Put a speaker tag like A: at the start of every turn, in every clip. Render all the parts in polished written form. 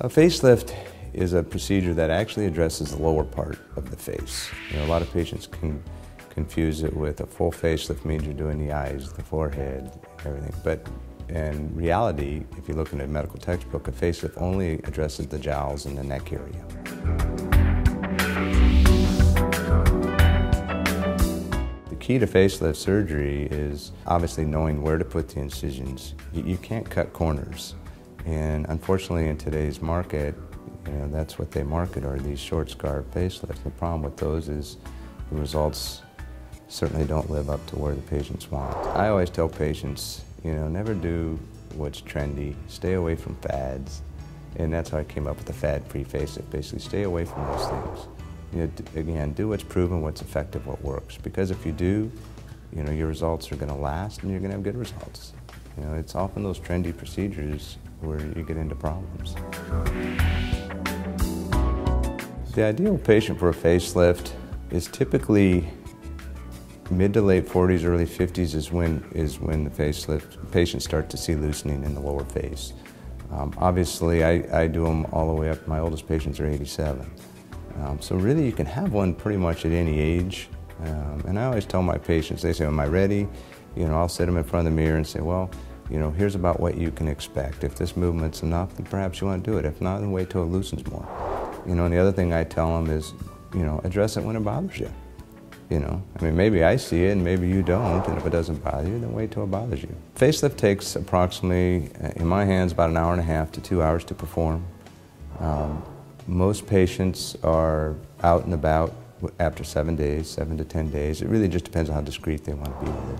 A: A facelift is a procedure that actually addresses the lower part of the face. A lot of patients can confuse it with a full facelift means you're doing the eyes, the forehead, everything. But in reality, if you look in a medical textbook, a facelift only addresses the jowls and the neck area. The key to facelift surgery is obviously knowing where to put the incisions. You can't cut corners. And unfortunately in today's market, that's what they market, are these short scar facelifts. The problem with those is the results certainly don't live up to where the patients want. I always tell patients, never do what's trendy, stay away from fads. And that's how I came up with the fad-free facelift. Basically, stay away from those things. Again, do what's proven, what's effective, what works. Because if you do, your results are going to last and you're going to have good results. It's often those trendy procedures where you get into problems. The ideal patient for a facelift is typically mid to late 40s, early 50s is when the facelift patients start to see loosening in the lower face. Obviously, I do them all the way up. My oldest patients are 87. So really, you can have one pretty much at any age. And I always tell my patients, they say, am I ready? I'll sit them in front of the mirror and say, well, here's about what you can expect. If this movement's enough, then perhaps you want to do it. If not, then wait till it loosens more. And the other thing I tell them is, address it when it bothers you. Maybe I see it and maybe you don't, and if it doesn't bother you, then wait till it bothers you. Facelift takes approximately, in my hands, about an hour and a half to 2 hours to perform. Most patients are out and about after 7 days, 7 to 10 days. It really just depends on how discreet they want to be with it.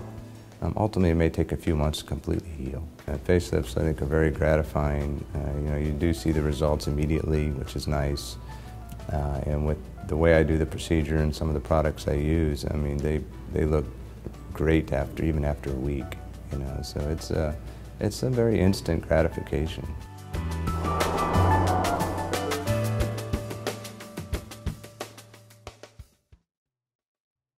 A: Ultimately, it may take a few months to completely heal. Facelifts, I think, are very gratifying. You do see the results immediately, which is nice. And with the way I do the procedure and some of the products I use, they look great even after a week. So it's a very instant gratification.